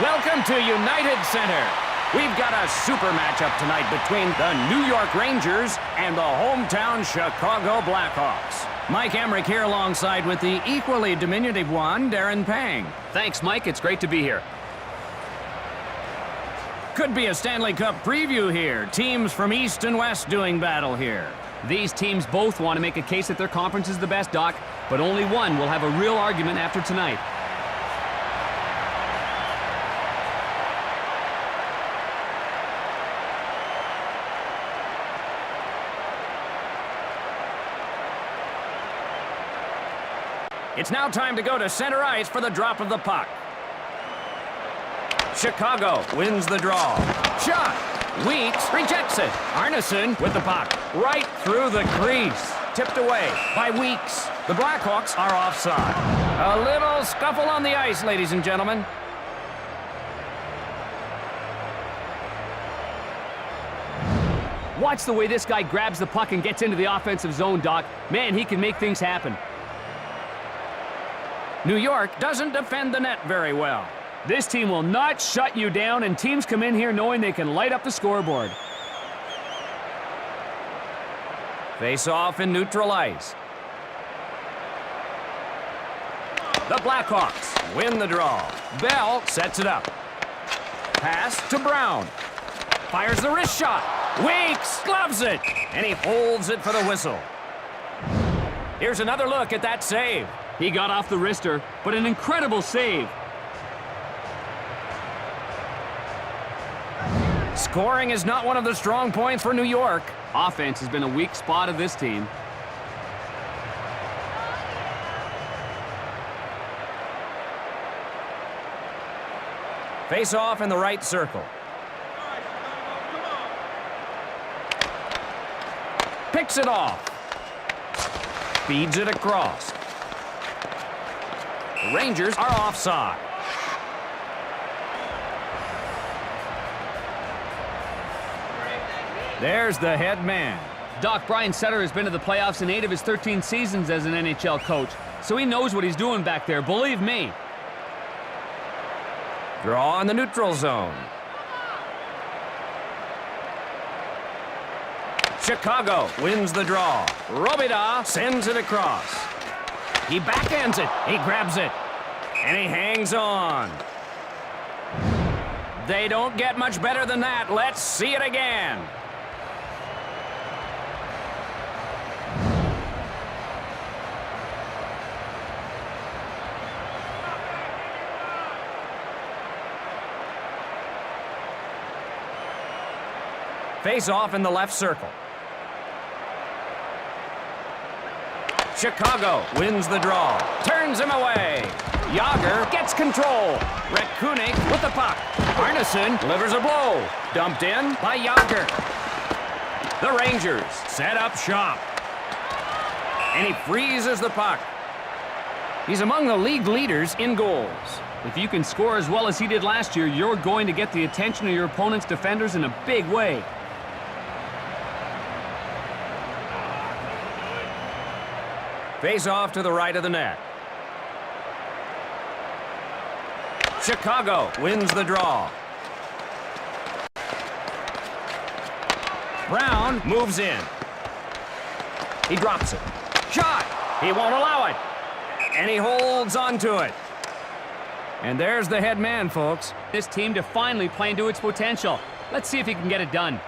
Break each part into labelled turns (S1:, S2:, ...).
S1: Welcome to United Center. We've got a super matchup tonight between the New York Rangers and the hometown Chicago Blackhawks. Mike Emmerich here alongside with the equally diminutive one, Darren Pang.
S2: Thanks, Mike. It's great to be here.
S1: Could be a Stanley Cup preview here. Teams from East and West doing battle here.
S2: These teams both want to make a case that their conference is the best, Doc, but only one will have a real argument after tonight.
S1: It's now time to go to center ice for the drop of the puck. Chicago wins the draw. Shot. Weeks rejects it. Arneson with the puck. Right through the crease. Tipped away by Weeks. The Blackhawks are offside. A little scuffle on the ice, ladies and gentlemen.
S2: Watch the way this guy grabs the puck and gets into the offensive zone, Doc. Man, he can make things happen.
S1: New York doesn't defend the net very well.
S2: This team will not shut you down, and teams come in here knowing they can light up the scoreboard.
S1: Face off in neutral ice. The Blackhawks win the draw. Bell sets it up. Pass to Brown. Fires the wrist shot. Weeks gloves it, and he holds it for the whistle. Here's another look at that save.
S2: He got off the wrister, but an incredible save.
S1: Scoring is not one of the strong points for New York.
S2: Offense has been a weak spot of this team.
S1: Face off in the right circle. Picks it off. Feeds it across. The Rangers are offside. There's the head man.
S2: Doc, Brian Sutter has been to the playoffs in 8 of his 13 seasons as an NHL coach, so he knows what he's doing back there, believe me.
S1: Draw in the neutral zone. Chicago wins the draw. Robida sends it across. He backhands it. He grabs it. And he hangs on. They don't get much better than that. Let's see it again. Face off in the left circle. Chicago wins the draw. Turns him away. Yager gets control. Rekunik with the puck. Arneson delivers a blow. Dumped in by Yager. The Rangers set up shop. And he freezes the puck. He's among the league leaders in goals.
S2: If you can score as well as he did last year, you're going to get the attention of your opponent's defenders in a big way.
S1: Face off to the right of the net. Chicago wins the draw. Brown moves in. He drops it. Shot! He won't allow it. And he holds on to it. And there's the head man, folks.
S2: This team to finally play into its potential. Let's see if he can get it done.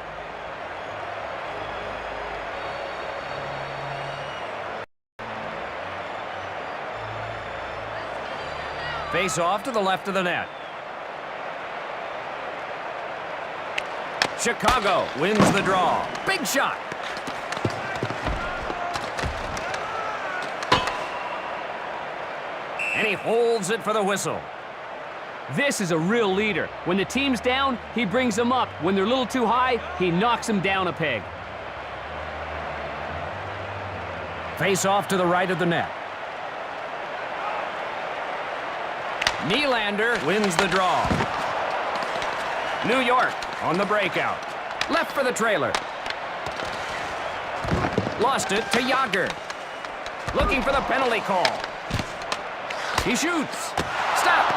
S1: Face off to the left of the net. Chicago wins the draw. Big shot. And he holds it for the whistle.
S2: This is a real leader. When the team's down, he brings them up. When they're a little too high, he knocks them down a peg.
S1: Face off to the right of the net. Nylander wins the draw. New York on the breakout. Left for the trailer. Lost it to Yager. Looking for the penalty call. He shoots. Stop.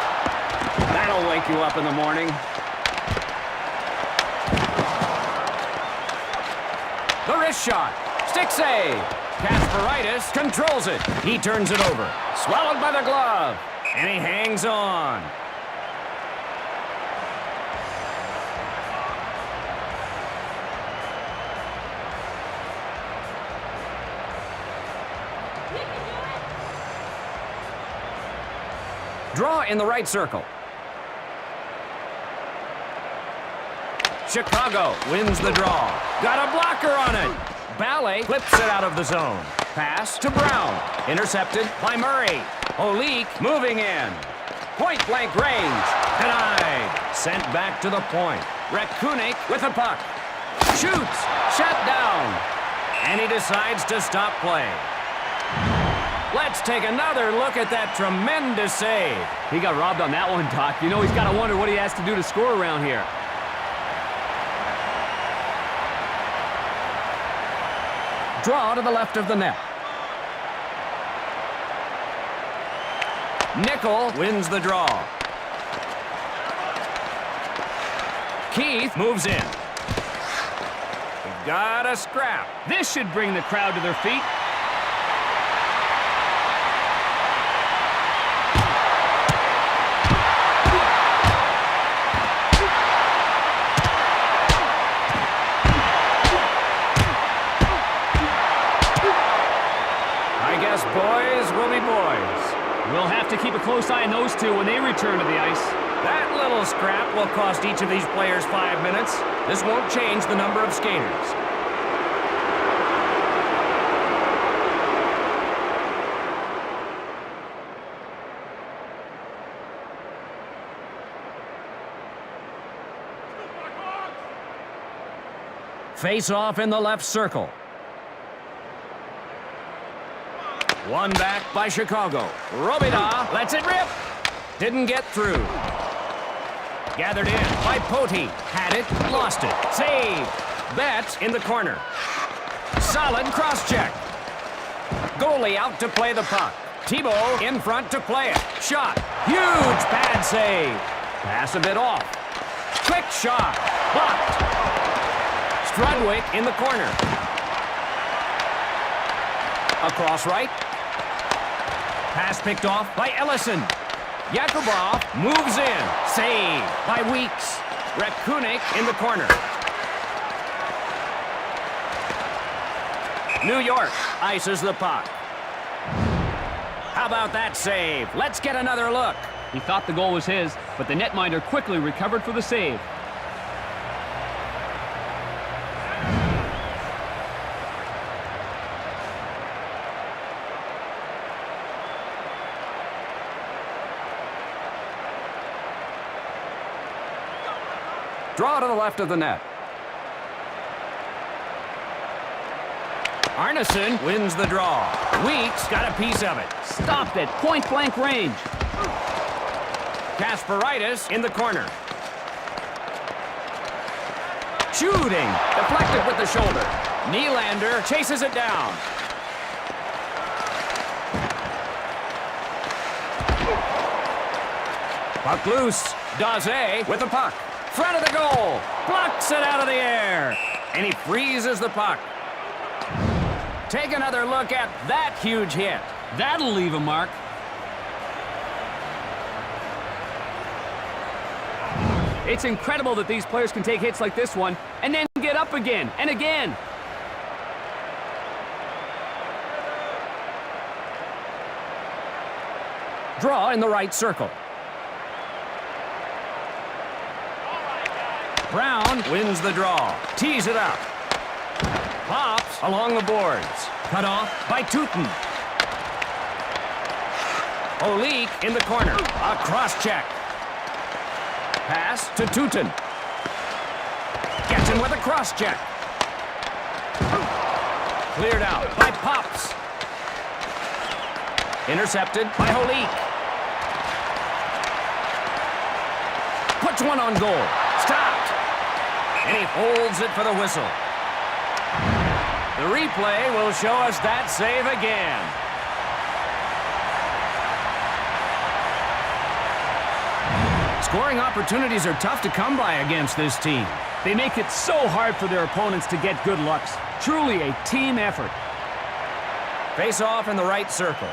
S1: That'll That'll wake you up in the morning. The wrist shot. Stick save. Kasparaitis controls it. He turns it over. Swallowed by the glove. And he hangs on. Draw in the right circle. Chicago wins the draw. Got a blocker on it. Ballet flips it out of the zone. Pass to Brown. Intercepted by Murray. Olik moving in. Point blank range. Denied. Sent back to the point. Rekunik with the puck. Shoots. Shut down. And he decides to stop play. Let's take another look at that tremendous save.
S2: He got robbed on that one, Doc. You know he's got to wonder what he has to do to score around here.
S1: Draw to the left of the net. Nickel wins the draw. Keith moves in. We've got a scrap.
S2: This should bring the crowd to their feet.
S1: Boys will be boys.
S2: We'll have to keep a close eye on those two when they return to the ice.
S1: That little scrap will cost each of these players 5 minutes. This won't change the number of skaters. Face off in the left circle. One back by Chicago. Robida lets it rip. Didn't get through. Gathered in by Poti. Had it, lost it. Save. Bet in the corner. Solid cross-check. Goalie out to play the puck. Thibault in front to play it. Shot. Huge pad save. Pass a bit off. Quick shot. Blocked. Strudwick in the corner. Across right. Pass picked off by Ellison. Yakubov moves in. Save by Weeks. Rekunik in the corner. New York ices the puck. How about that save? Let's get another look.
S2: He thought the goal was his, but the netminder quickly recovered for the save.
S1: Draw to the left of the net. Arneson wins the draw. Weeks got a piece of it.
S2: Stopped at point-blank range.
S1: Kasparaitis in the corner. Shooting. Deflected with the shoulder. Nylander chases it down. Puck loose. Daze with the puck. Front of the goal. Blocks it out of the air. And he freezes the puck. Take another look at that huge hit.
S2: That'll leave a mark. It's incredible that these players can take hits like this one and then get up again and again.
S1: Draw in the right circle. Brown wins the draw. Tees it up. Pops along the boards. Cut off by Tooten. Olik in the corner. A cross-check. Pass to Tooten. Gets him with a cross-check. Cleared out by Pops. Intercepted by Olik. Puts one on goal. Stopped. And he holds it for the whistle. The replay will show us that save again. Scoring opportunities are tough to come by against this team.
S2: They make it so hard for their opponents to get good looks. Truly a team effort.
S1: Face off in the right circle.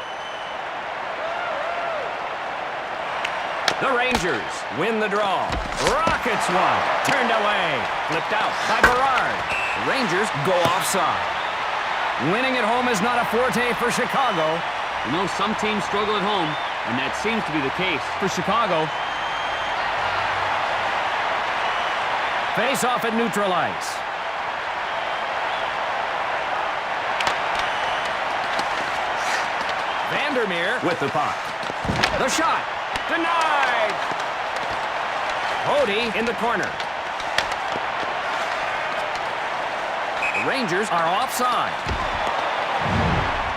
S1: The Rangers win the draw. Rockets one. Turned away. Flipped out by Berard. The Rangers go offside. Winning at home is not a forte for Chicago.
S2: You know, some teams struggle at home, and that seems to be the case for Chicago.
S1: Face off at neutral ice. Vandermeer with the puck. The shot. Denied! Hody in the corner. The Rangers are offside.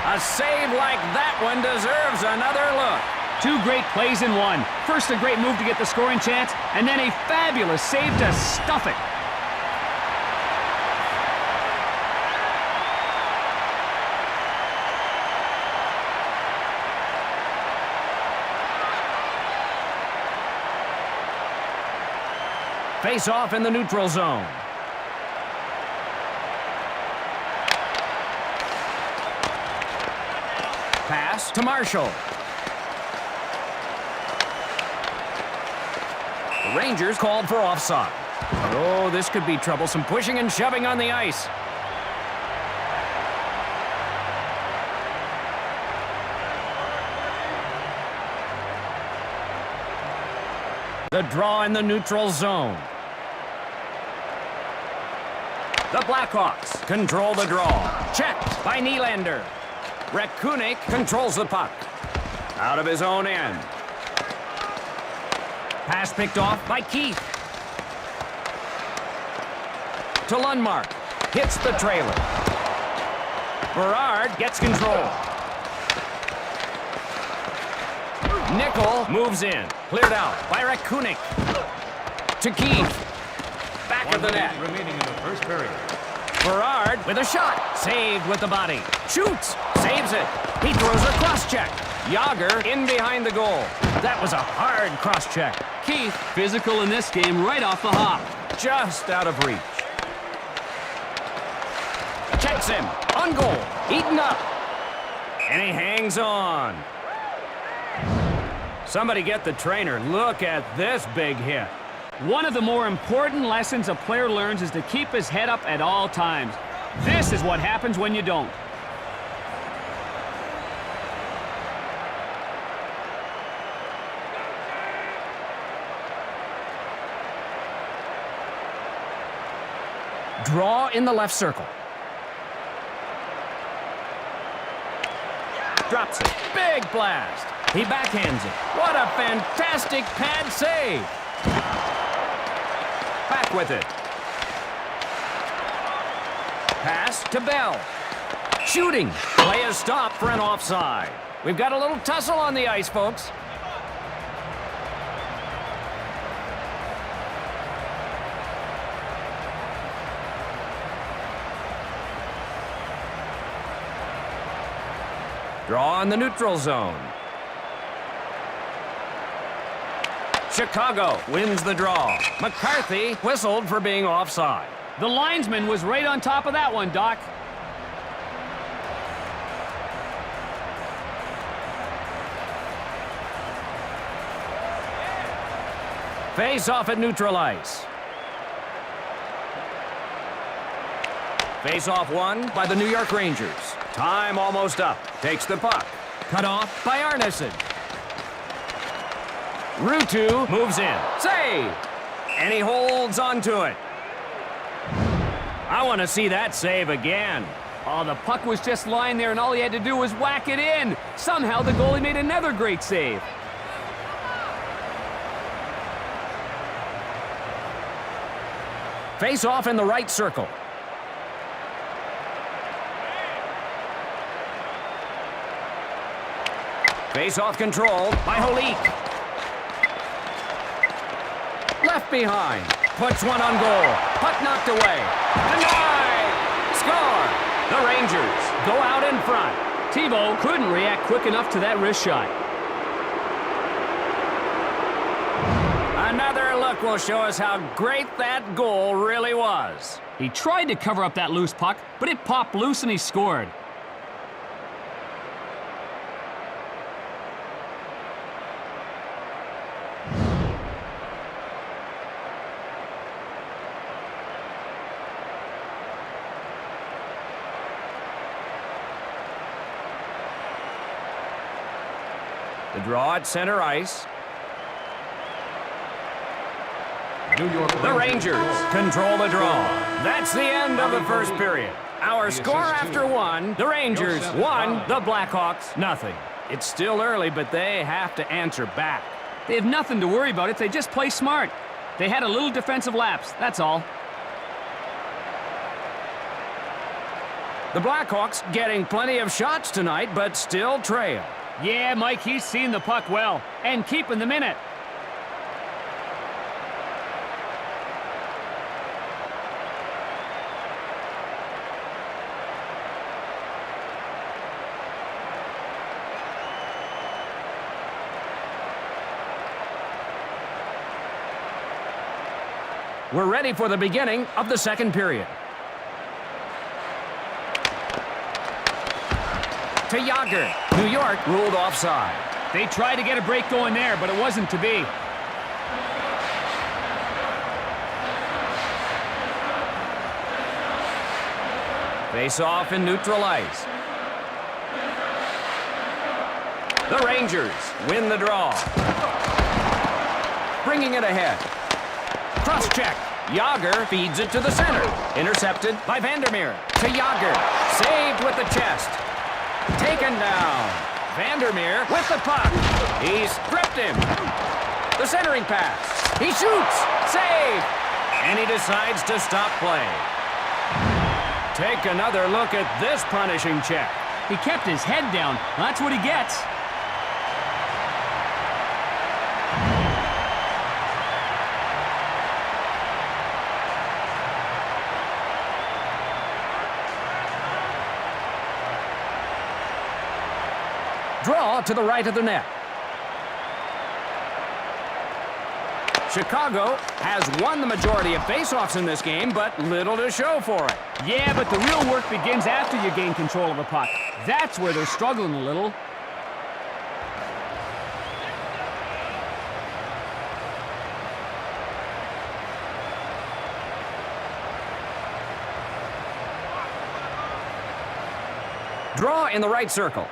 S1: A save like that one deserves another look.
S2: Two great plays in one. First, a great move to get the scoring chance, and then a fabulous save to stuff it.
S1: Face off in the neutral zone. Pass to Marshall. The Rangers called for offside. Oh, this could be troublesome. Pushing and shoving on the ice. The draw in the neutral zone. The Blackhawks control the draw. Checked by Nylander. Rekunik controls the puck. Out of his own end. Pass picked off by Keith. To Lundmark. Hits the trailer. Berard gets control. Nickel moves in. Cleared out by Rekunik. To Keith. Back of the net.
S3: Remaining in the first period.
S1: Berard with a shot. Saved with the body. Shoots. Saves it. He throws a cross-check. Yager in behind the goal. That was a hard cross-check.
S2: Keith, physical in this game right off the hop.
S1: Just out of reach. Checks him. On goal. Eaten up. And he hangs on. Somebody get the trainer. Look at this big hit.
S2: One of the more important lessons a player learns is to keep his head up at all times. This is what happens when you don't.
S1: Draw in the left circle. Drops it. Big blast. He backhands it. What a fantastic pad save. Back with it. Pass to Bell. Shooting. Play is stopped for an offside. We've got a little tussle on the ice, folks. Draw in the neutral zone. Chicago wins the draw. McCarthy whistled for being offside.
S2: The linesman was right on top of that one, Doc.
S1: Face off at neutral ice. Face off won by the New York Rangers. Time almost up. Takes the puck. Cut off by Arneson. Ruutu moves in. Save! And he holds on to it. I want to see that save again.
S2: Oh, the puck was just lying there, and all he had to do was whack it in. Somehow the goalie made another great save.
S1: Face off in the right circle. Face-off controlled by Holik. Left behind. Puts one on goal. Puck knocked away. Denied! Score! The Rangers go out in front.
S2: Tebow couldn't react quick enough to that wrist shot.
S1: puck will show us how great that goal really was.
S2: He tried to cover up that loose puck, but it popped loose and he scored.
S1: The draw at center ice. The Rangers control the draw. That's the end of the first period. Our score after one, the Rangers 1, the Blackhawks nothing. It's still early, but they have to answer back.
S2: They have nothing to worry about if they just play smart. They had a little defensive lapse, that's all.
S1: The Blackhawks getting plenty of shots tonight, but still trail.
S2: Yeah, Mike, he's seen the puck well and keeping them in it.
S1: We're ready for the beginning of the second period. To Yager. New York ruled offside.
S2: They tried to get a break going there, but it wasn't to be.
S1: Face off in neutral ice. The Rangers win the draw. Bringing it ahead. Cross check. Yager feeds it to the center. Intercepted by Vandermeer. To Yager. Saved with the chest. Taken down. Vandermeer with the puck. He stripped him. The centering pass. He shoots. Save. And he decides to stop play. Take another look at this punishing check.
S2: He kept his head down. That's what he gets.
S1: Draw to the right of the net. Chicago has won the majority of faceoffs in this game, but little to show for it.
S2: Yeah, but the real work begins after you gain control of the puck. That's where they're struggling a little.
S1: Draw in the right circle.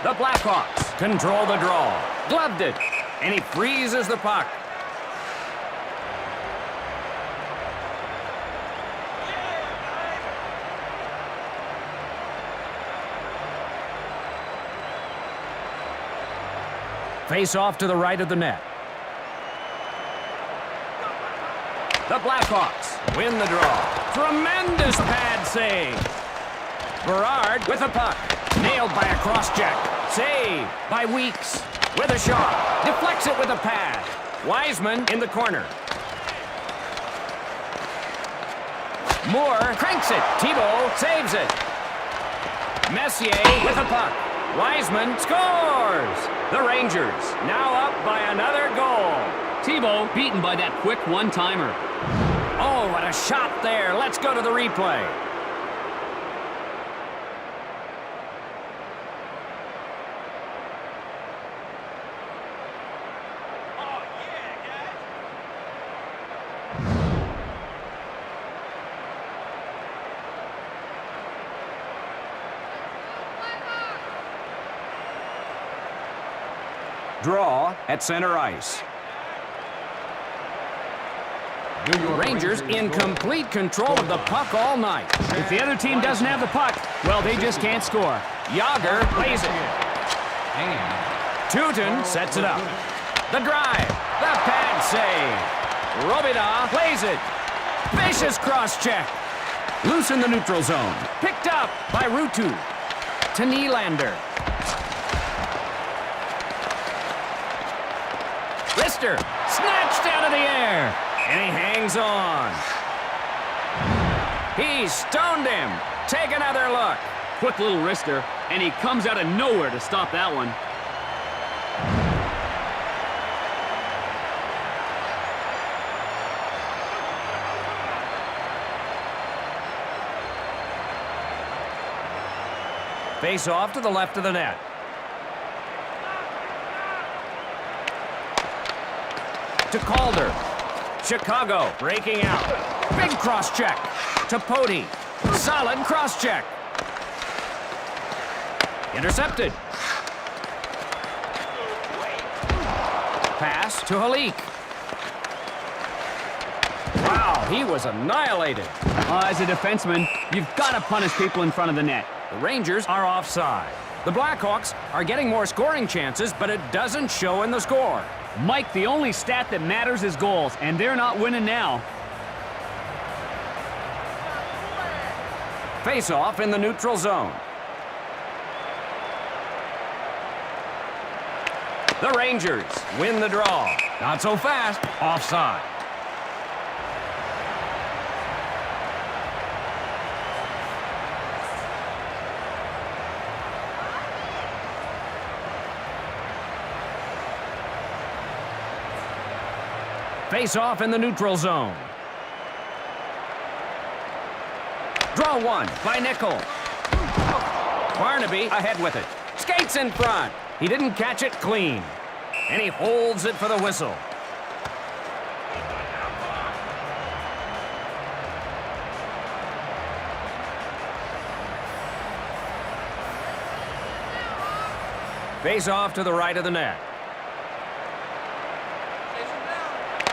S1: The Blackhawks control the draw. Gloved it. And he freezes the puck. Face off to the right of the net. The Blackhawks win the draw. Tremendous pad save. Berard with the puck. Nailed by a cross-check. Save by Weeks with a shot. Deflects it with a pad. Wiseman in the corner. Moore cranks it. Thibault saves it. Messier with a puck. Wiseman scores. The Rangers now up by another goal.
S2: Thibault beaten by that quick one-timer.
S1: Oh, what a shot there. Let's go to the replay. Draw at center ice. Rangers in complete control of the puck all night.
S2: If the other team doesn't have the puck, well, they just can't score.
S1: Yager plays it. Teuton sets it up. The drive. The pad save. Robida plays it. Vicious cross-check. Loose in the neutral zone. Picked up by Rutu. To Nylander. Rister snatched out of the air. And he hangs on. He stoned him. Take another look.
S2: Quick little wrister. And he comes out of nowhere to stop that one.
S1: Face off to the left of the net. To Calder. Chicago breaking out. Big cross check. To Poti. Solid cross check. Intercepted. Pass to Halik. Wow, he was annihilated.
S2: As a defenseman, you've got to punish people in front of the net.
S1: The Rangers are offside. The Blackhawks are getting more scoring chances, but it doesn't show in the score.
S2: Mike, the only stat that matters is goals, and they're not winning now.
S1: Face-off in the neutral zone. The Rangers win the draw. Not so fast. Offside. Face-off in the neutral zone. Draw one by Nickel. Barnaby ahead with it. Skates in front. He didn't catch it clean. And he holds it for the whistle. Face-off to the right of the net.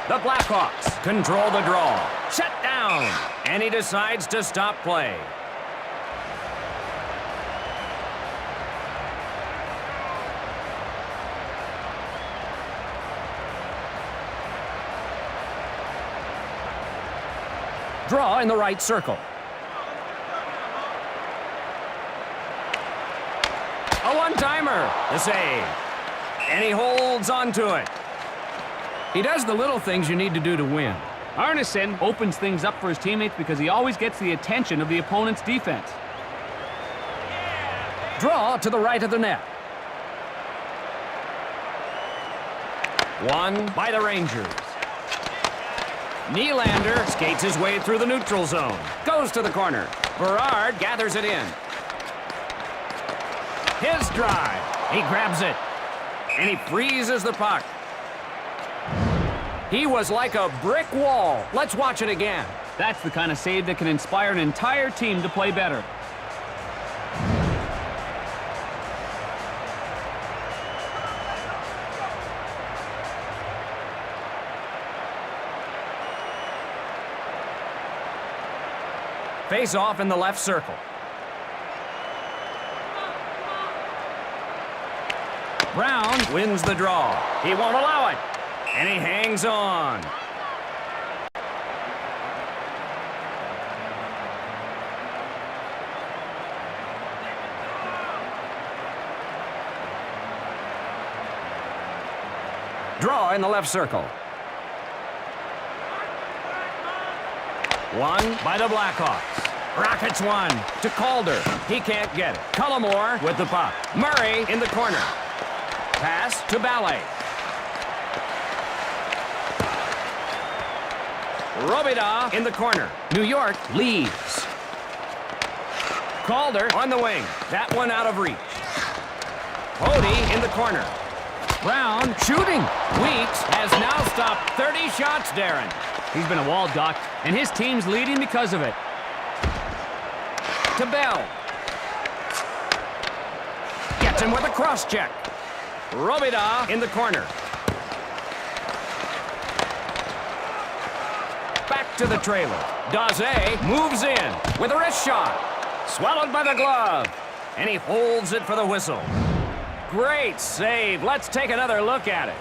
S1: The Blackhawks control the draw. Shut down. And he decides to stop play. Draw in the right circle. A one-timer. The save. And he holds on to it. He does the little things you need to do to win.
S2: Arneson opens things up for his teammates because he always gets the attention of the opponent's defense.
S1: Draw to the right of the net. Won by the Rangers. Nylander skates his way through the neutral zone. Goes to the corner. Berard gathers it in. His drive. He grabs it. And he freezes the puck. He was like a brick wall. Let's watch it again.
S2: That's the kind of save that can inspire an entire team to play better.
S1: Face off in the left circle. Brown wins the draw. He won't allow it. And he hangs on. Draw in the left circle. Won by the Blackhawks. Rockets one to Calder. He can't get it. Cullimore with the puck. Murray in the corner. Pass to Ballet. Robida in the corner. New York leads. Calder on the wing. That one out of reach. Poti in the corner. Brown shooting. Weeks has now stopped 30 shots, Darren.
S2: He's been a wall, Doc, and his team's leading because of it.
S1: To Bell. Gets him with a cross check. Robida in the corner. Back to the trailer. Daze moves in with a wrist shot. Swallowed by the glove. And he holds it for the whistle. Great save. Let's take another look at it.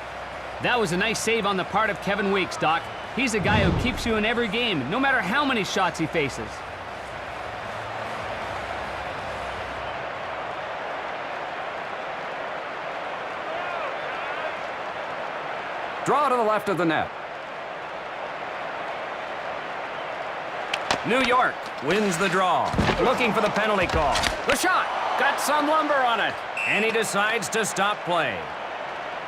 S2: That was a nice save on the part of Kevin Weeks, Doc. He's a guy who keeps you in every game, no matter how many shots he faces.
S1: Draw to the left of the net. New York wins the draw. Looking for the penalty call. The shot. got some lumber on it, and he decides to stop play.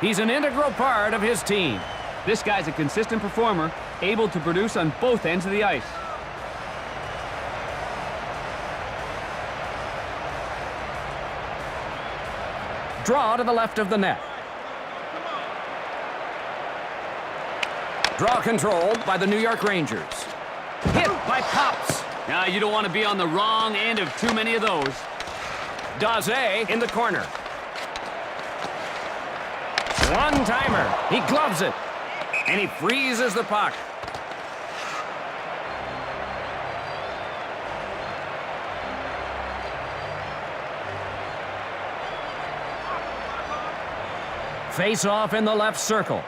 S1: He's an integral part of his team.
S2: This guy's a consistent performer, able to produce on both ends of the ice.
S1: Draw to the left of the net. Draw controlled by the New York Rangers. Hit by Pops.
S2: Now, you don't want to be on the wrong end of too many of those.
S1: Daze in the corner. One-timer. He gloves it. And he freezes the puck. Face-off in the left circle.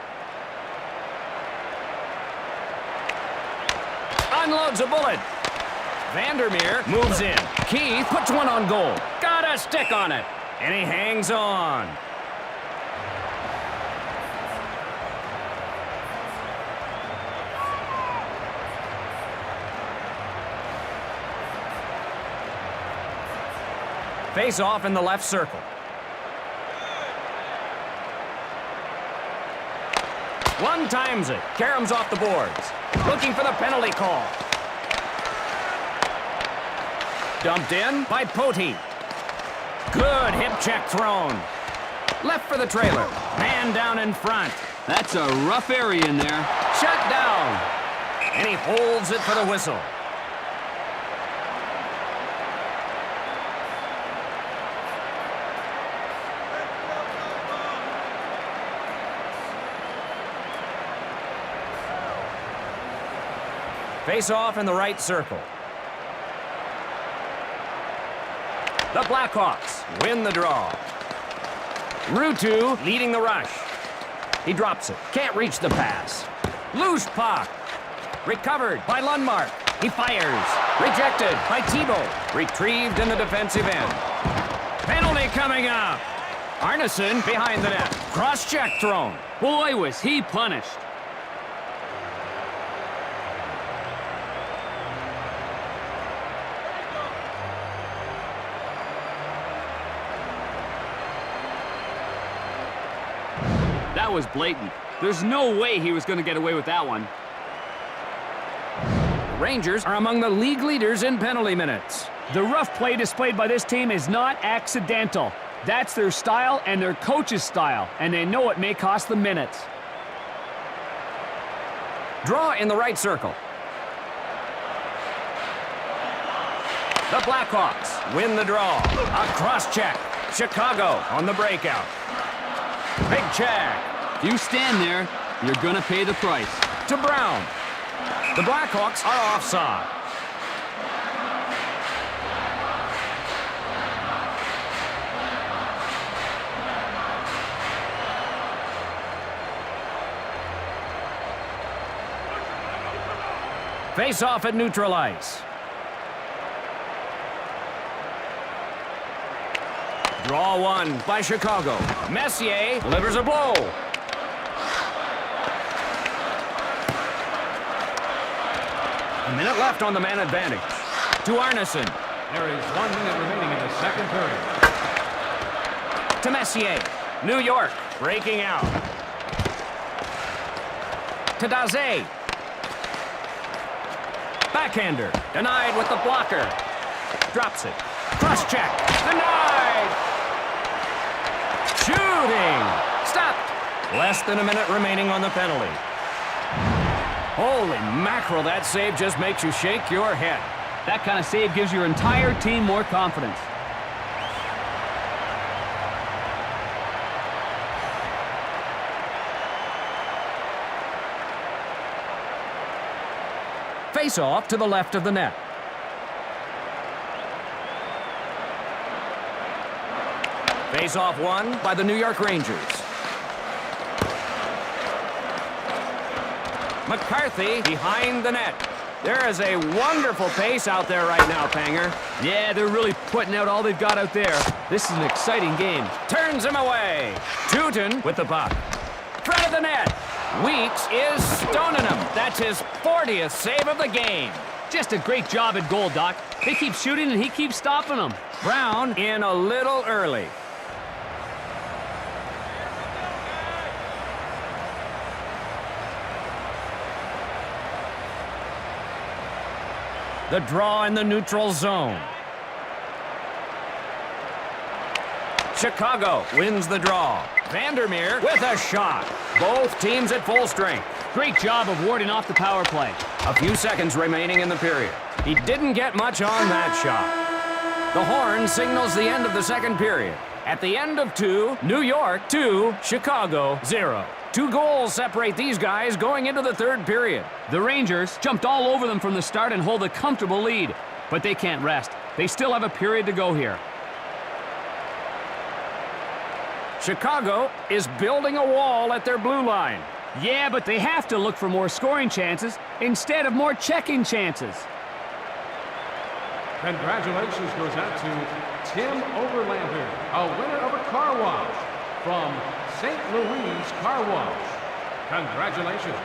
S1: Unloads a bullet. Vandermeer moves in. Keith puts one on goal. Got a stick on it. And he hangs on. Face-off in the left circle. One times it. Karem's off the boards. Looking for the penalty call. Dumped in by Potey. Good hip check thrown. Left for the trailer. Man down in front.
S2: That's a rough area in there.
S1: Shut down. And he holds it for the whistle. Face-off in the right circle. The Blackhawks win the draw. Ruutu leading the rush. He drops it. Can't reach the pass. Loose puck. Recovered by Lundmark. He fires. Rejected by Thibault. Retrieved in the defensive end. Penalty coming up. Arneson behind the net. Cross-check thrown.
S2: Boy, was he punished. That was blatant. There's no way he was going to get away with that one.
S1: The Rangers are among the league leaders in penalty minutes.
S2: The rough play displayed by this team is not accidental. That's their style and their coach's style, and they know it may cost them minutes.
S1: Draw in the right circle. The Blackhawks win the draw. A cross-check. Chicago on the breakout. Big check.
S2: If you stand there, you're going to pay the price.
S1: To Brown. The Blackhawks are offside. Face-off at neutral ice. Draw one by Chicago. Messier delivers a blow. A minute left on the man advantage. To Arneson.
S3: There is 1 minute remaining in the second period.
S1: To Messier. New York breaking out. To Daze. Backhander. Denied with the blocker. Drops it. Cross-check. Denied. Shooting. Stopped. Less than a minute remaining on the penalty. Holy mackerel, that save just makes you shake your head.
S2: That kind of save gives your entire team more confidence.
S1: Face-off to the left of the net. Face-off won by the New York Rangers. McCarthy behind the net. There is a wonderful pace out there right now, Panger.
S2: Yeah, they're really putting out all they've got out there. This is an exciting game.
S1: Turns him away. Tootin with the puck. Front of the net. Weeks is stoning him. That's his 40th save of the game.
S2: Just a great job at goal, Doc. They keep shooting and he keeps stopping them.
S1: Brown in a little early. The draw in the neutral zone. Chicago wins the draw. Vandermeer with a shot. Both teams at full strength.
S2: Great job of warding off the power play.
S1: A few seconds remaining in the period. He didn't get much on that shot. The horn signals the end of the second period. At the end of 2, New York 2, Chicago 0. 2 goals separate these guys going into the third period.
S2: The Rangers jumped all over them from the start and hold a comfortable lead. But they can't rest. They still have a period to go here.
S1: Chicago is building a wall at their blue line.
S2: Yeah, but they have to look for more scoring chances instead of more checking chances.
S3: Congratulations goes out to Tim Overlander, a winner of a car wash from St. Louis Car Wash. Congratulations.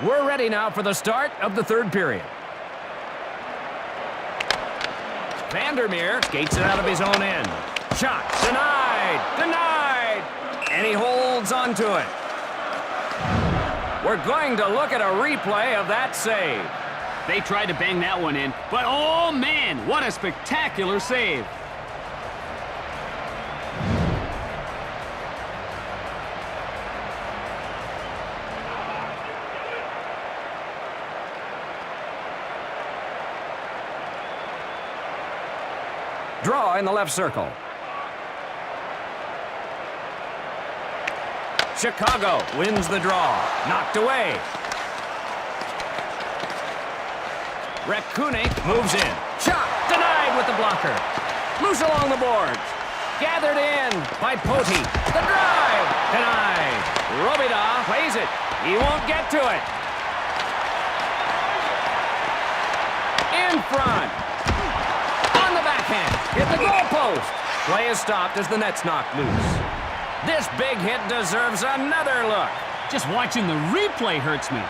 S1: We're ready now for the start of the third period. Vandermeer skates it out of his own end. Shot denied, denied, and he holds on to it. We're going to look at a replay of that save.
S2: They tried to bang that one in, but oh man, what a spectacular save.
S1: Draw in the left circle. Chicago wins the draw. Knocked away. Rekunik moves in. Shot denied with the blocker. Loose along the boards. Gathered in by Poti. The drive denied. Robida plays it. He won't get to it. In front. On the backhand. Hit the goal post. Play is stopped as the net's knocked loose. This big hit deserves another look.
S2: Just watching the replay hurts me.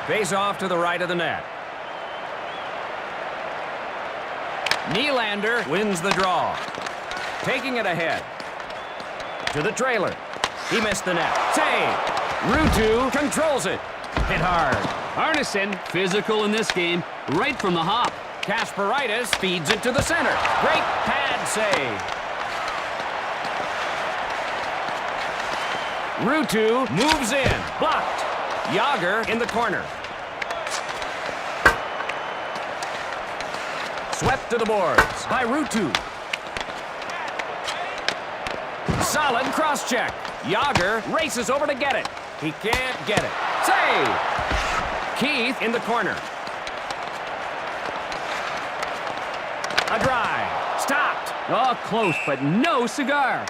S1: Face off to the right of the net. Nylander wins the draw. Taking it ahead. To the trailer. He missed the net. Save. Ruutu controls it. Hit hard.
S2: Arneson, physical in this game, right from the hop.
S1: Kasparaitis feeds it to the center. Great pad save. Ruutu moves in. Blocked. Yager in the corner. Swept to the boards by Ruutu. Solid cross-check. Yager races over to get it. He can't get it. Save! Keith in the corner. A drive. Stopped.
S2: Oh, close, but no cigar.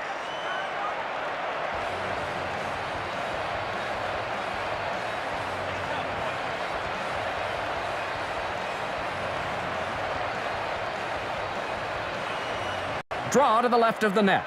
S1: Draw to the left of the net.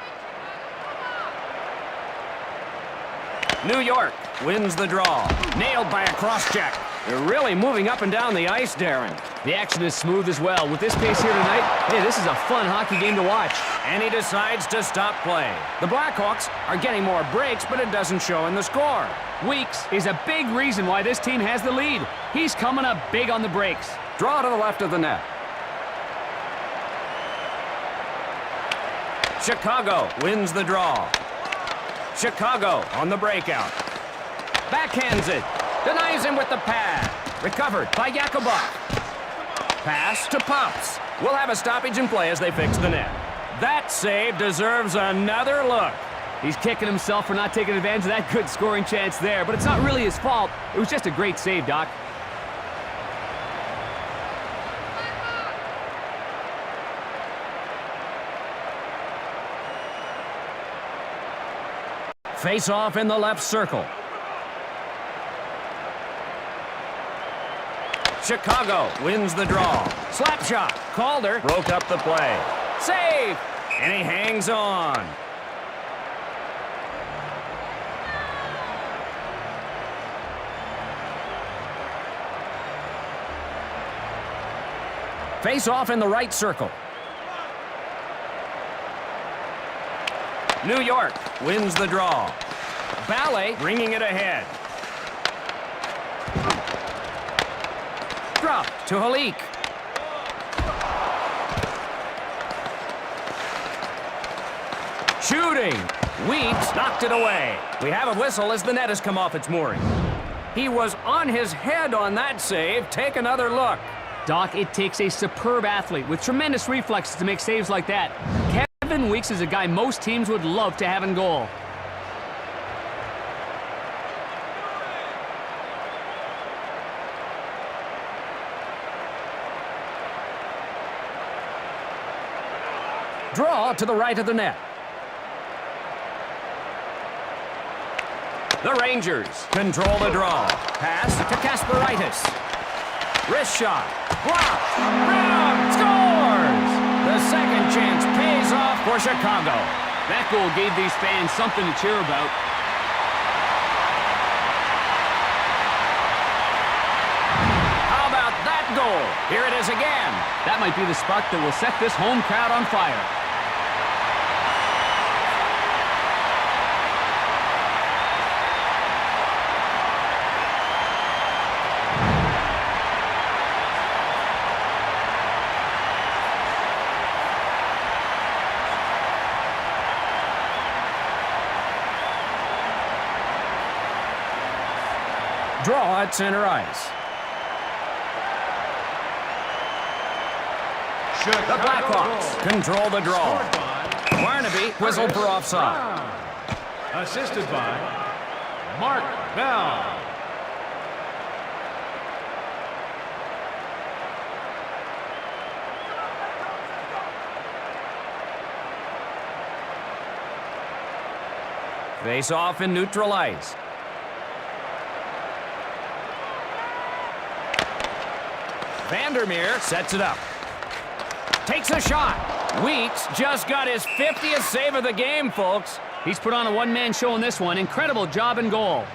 S1: New York wins the draw. Nailed by a cross-check. They're really moving up and down the ice, Darren.
S2: The action is smooth as well. With this pace here tonight, hey, this is a fun hockey game to watch.
S1: And he decides to stop play. The Blackhawks are getting more breaks, but it doesn't show in the score.
S2: Weeks is a big reason why this team has the lead. He's coming up big on the breaks.
S1: Draw to the left of the net. Chicago wins the draw. Chicago on the breakout. Backhands it. Denies him with the pad. Recovered by Yakubov. Pass to Pops. We'll have a stoppage in play as they fix the net. That save deserves another look.
S2: He's kicking himself for not taking advantage of that good scoring chance there, but it's not really his fault. It was just a great save, Doc.
S1: Face off in the left circle. Chicago wins the draw. Slap shot. Calder broke up the play. Save! And he hangs on. Face off in the right circle. New York wins the draw. Ballet bringing it ahead. Drop to Halik. Shooting. Weeks knocked it away. We have a whistle as the net has come off its mooring. He was on his head on that save. Take another look.
S2: Doc, it takes a superb athlete with tremendous reflexes to make saves like that. Kevin Weeks is a guy most teams would love to have in goal.
S1: Draw to the right of the net. The Rangers control the draw. Pass to Kasparaitis. Wrist shot. Blocked. Brown scores! The second chance pays off for Chicago.
S2: That goal gave these fans something to cheer about.
S1: How about that goal? Here it is again.
S2: That might be the spark that will set this home crowd on fire.
S1: Draw at center ice. The Blackhawks control the draw. Barnaby whistled for offside.
S3: Assisted by Mark Bell.
S1: Face off in neutral ice. Vandermeer sets it up. Takes a shot. Weeks just got his 50th save of the game, folks.
S2: He's put on a one-man show in this one. Incredible job in goal.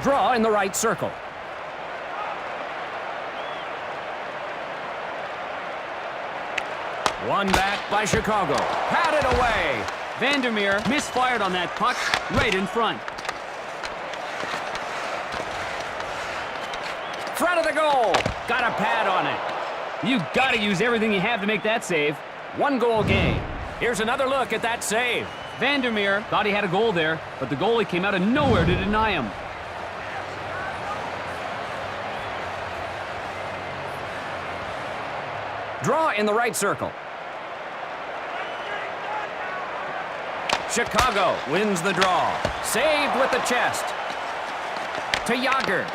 S1: Draw in the right circle. One back by Chicago. Patted away.
S2: Vandermeer misfired on that puck right in front.
S1: Front of the goal. Got a pad on it.
S2: You got to use everything you have to make that save.
S1: One goal game. Here's another look at that save.
S2: Vandermeer thought he had a goal there, but the goalie came out of nowhere to deny him.
S1: Draw in the right circle. Chicago wins the draw. Saved with the chest. To Yager.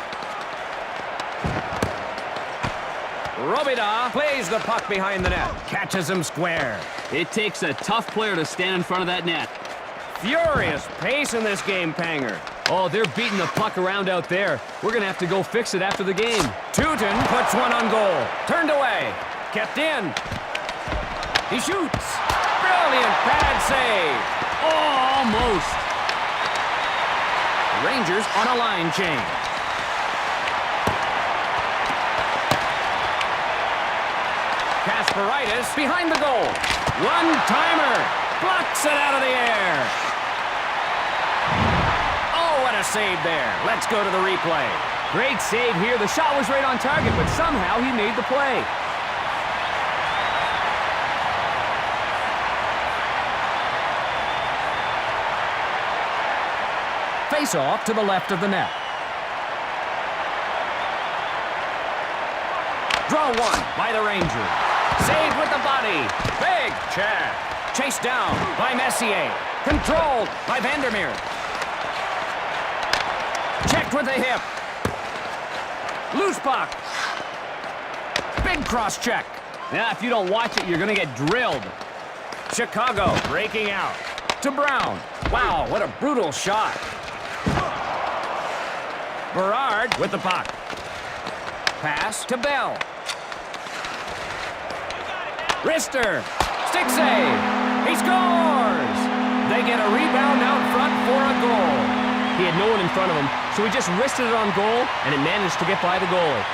S1: Robida plays the puck behind the net. Catches him square.
S2: It takes a tough player to stand in front of that net.
S1: Furious pace in this game, Panger.
S2: Oh, they're beating the puck around out there. We're going to have to go fix it after the game.
S1: Teuton puts one on goal. Turned away. Kept in. He shoots. Brilliant pad save.
S2: Oh, almost.
S1: Rangers on a line change. Kasparaitis behind the goal. One-timer. Blocks it out of the air. Oh, what a save there. Let's go to the replay.
S2: Great save here. The shot was right on target, but somehow he made the play.
S1: Face off to the left of the net. Draw one by the Rangers. Saved with the body. Big check. Chased down by Messier. Controlled by Vandermeer. Checked with the hip. Loose puck. Big cross check.
S2: Yeah, if you don't watch it, you're going to get drilled.
S1: Chicago breaking out. To Brown. Wow, what a brutal shot. Berard with the puck. Pass to Bell. Wrister. Stick save. He scores! They get a rebound out front for a goal.
S2: He had no one in front of him, so he just wristed it on goal, and it managed to get by the goalie.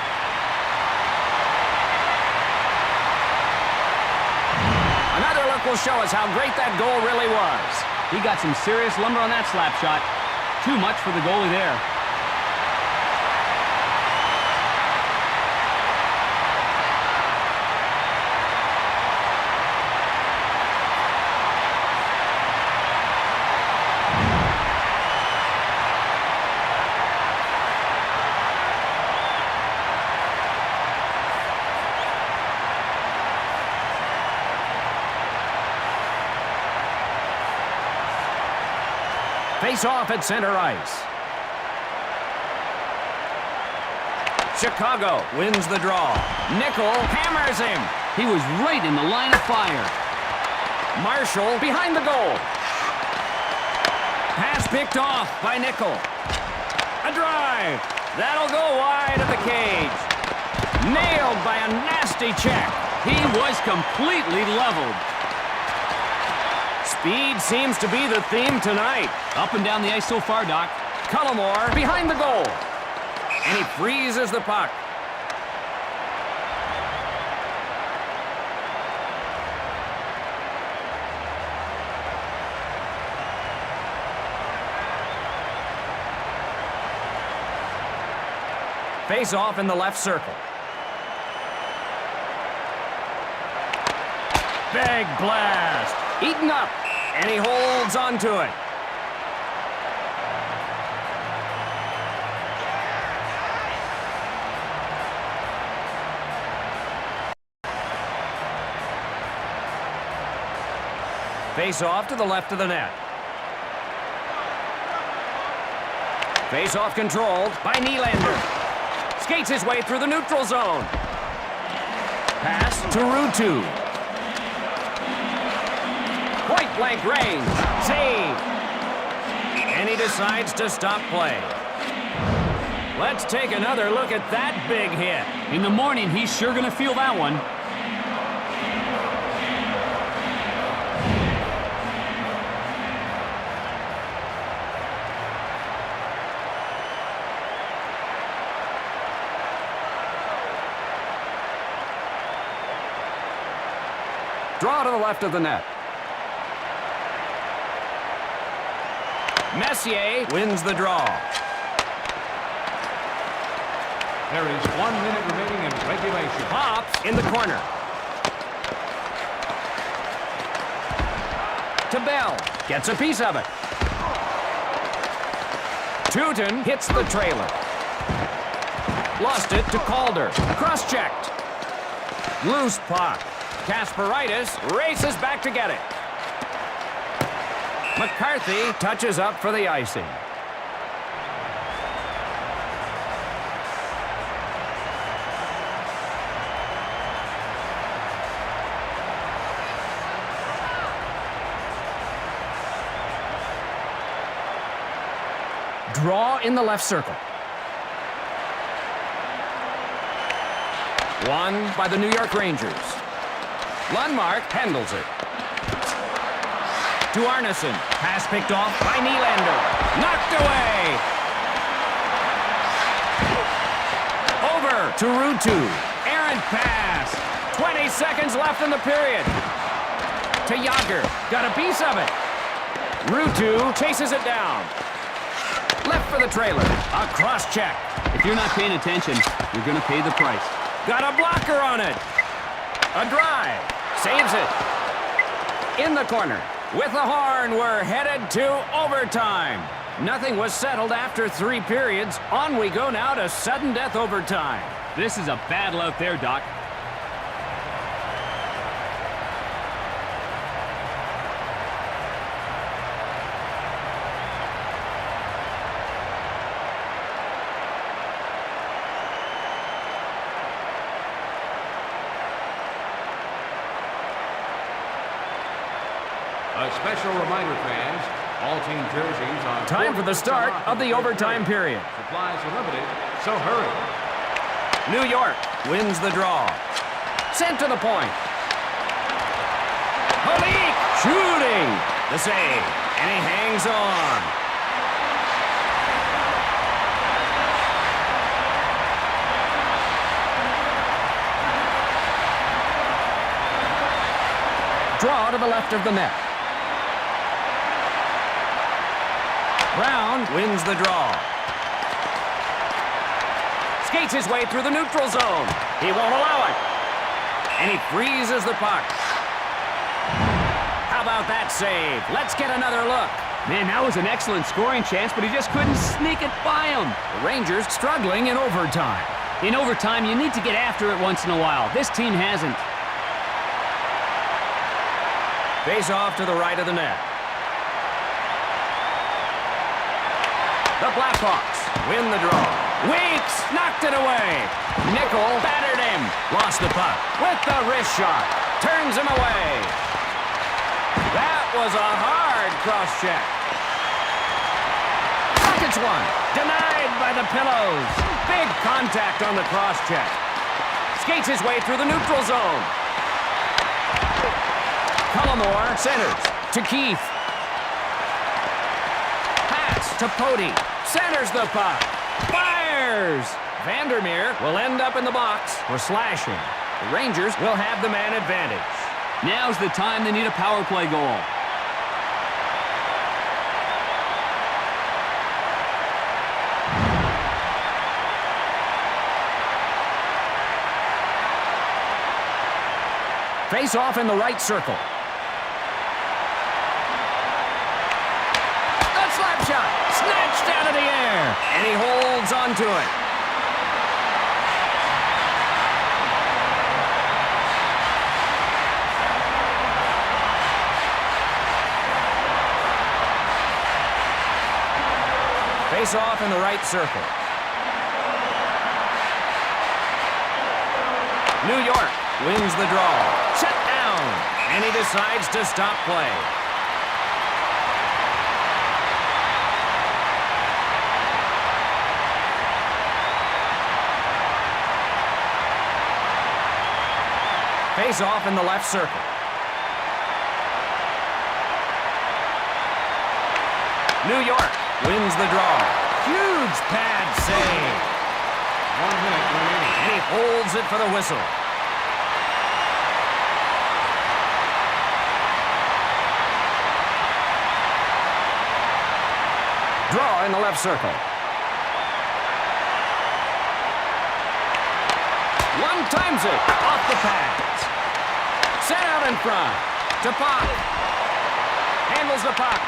S1: Another look will show us how great that goal really was.
S2: He got some serious lumber on that slap shot. Too much for the goalie there.
S1: Face off at center ice. Chicago wins the draw. Nickel hammers him.
S2: He was right in the line of fire.
S1: Marshall behind the goal. Pass picked off by Nickel. A drive. That'll go wide of the cage. Nailed by a nasty check.
S2: He was completely leveled.
S1: Speed seems to be the theme tonight.
S2: Up and down the ice so far, Doc.
S1: Cullimore behind the goal. And he freezes the puck. Face off in the left circle. Big blast. Eaten up. And he holds on to it. Face off to the left of the net. Face off controlled by Nylander. Skates his way through the neutral zone. Pass to Ruutu. Point blank range. Save. And he decides to stop play. Let's take another look at that big hit.
S2: In the morning, he's sure going to feel that one.
S1: Draw to the left of the net. Messier wins the draw.
S3: There is 1 minute remaining in regulation.
S1: Pops in the corner. To Bell. Gets a piece of it. Tootin hits the trailer. Lost it to Calder. Cross-checked. Loose puck. Kasparaitis races back to get it. McCarthy touches up for the icing. Draw in the left circle. Won by the New York Rangers. Lundmark handles it. To Arneson. Pass picked off by Nylander. Knocked away. Over to Ruutu. Errant pass. 20 seconds left in the period. To Yager. Got a piece of it. Ruutu chases it down. Left for the trailer. A cross-check.
S2: If you're not paying attention, you're going to pay the price.
S1: Got a blocker on it. A drive. Saves it. In the corner. With the horn, we're headed to overtime. Nothing was settled after 3 periods. On we go now to sudden death overtime.
S2: This is a battle out there, Doc.
S3: A special reminder, fans, all team jerseys on...
S1: Time for the start of the overtime period.
S3: Supplies are limited, so hurry.
S1: New York wins the draw. Sent to the point. Malik shooting. The save. And he hangs on. Draw to the left of the net. Brown wins the draw. Skates his way through the neutral zone. He won't allow it. And he freezes the puck. How about that save? Let's get another look.
S2: Man, that was an excellent scoring chance, but he just couldn't sneak it by him.
S1: The Rangers struggling in overtime.
S2: In overtime, you need to get after it once in a while. This team hasn't.
S1: Face off to the right of the net. The Blackhawks win the draw. Weeks knocked it away. Nickel battered him. Lost the puck with the wrist shot. Turns him away. That was a hard cross-check. Rockets one. Denied by the pillows. Big contact on the cross-check. Skates his way through the neutral zone. Cullimore centers to Keith. Pass to Pody. Centers the puck. Fires! Vandermeer will end up in the box for slashing. The Rangers will have the man advantage.
S2: Now's the time they need a power play goal.
S1: Face off in the right circle. The slap shot! Snatched out of the air! And he holds onto it. Face off in the right circle. New York wins the draw. Shut down. And he decides to stop play. Face off in the left circle. New York wins the draw. Huge pad save.
S3: 1 minute remaining.
S1: And he holds it for the whistle. Draw in the left circle. One times it off the pads. Set out in front. To Puck. Handles the puck.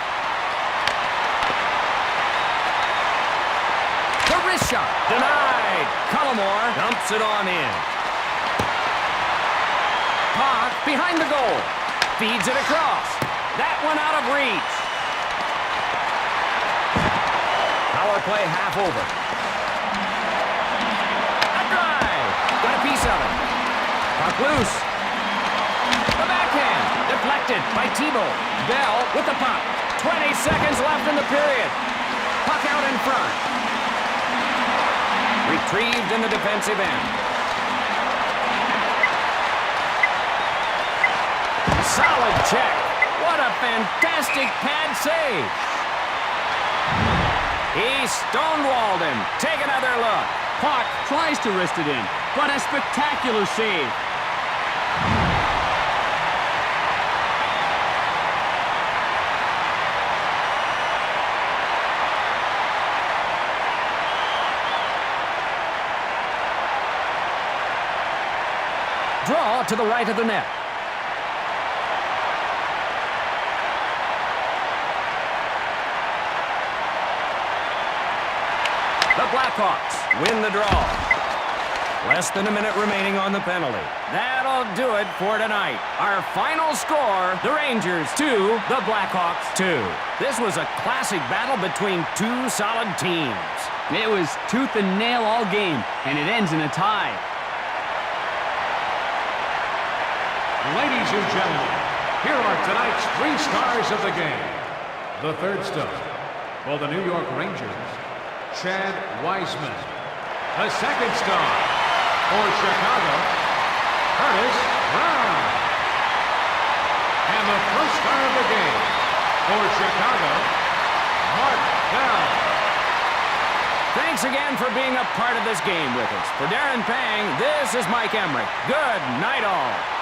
S1: The wrist shot. Denied. Cullimore dumps it on in. Puck behind the goal. Feeds it across. That one out of reach. Power play half over. A drive. Got a piece of it. Puck loose. The backhand. Deflected by Thibault. Bell with the puck. 20 seconds left in the period. Puck out in front. Retrieved in the defensive end. Solid check. What a fantastic pad save. He stonewalled him. Take another look.
S2: Puck tries to wrist it in, but a spectacular save.
S1: Draw to the right of the net. The Blackhawks win the draw. Less than a minute remaining on the penalty. That'll do it for tonight. Our final score, the Rangers 2, the Blackhawks 2. This was a classic battle between two solid teams.
S2: It was tooth and nail all game, and it ends in a tie.
S3: Ladies and gentlemen, Here are tonight's 3 stars of the game. The third star for the New York Rangers, Chad Wiseman. The second star for Chicago, Curtis Brown. And the first star of the game for Chicago, Mark Bell.
S1: Thanks again for being a part of this game with us. For Darren Pang, this is Mike Emmerich. Good night all.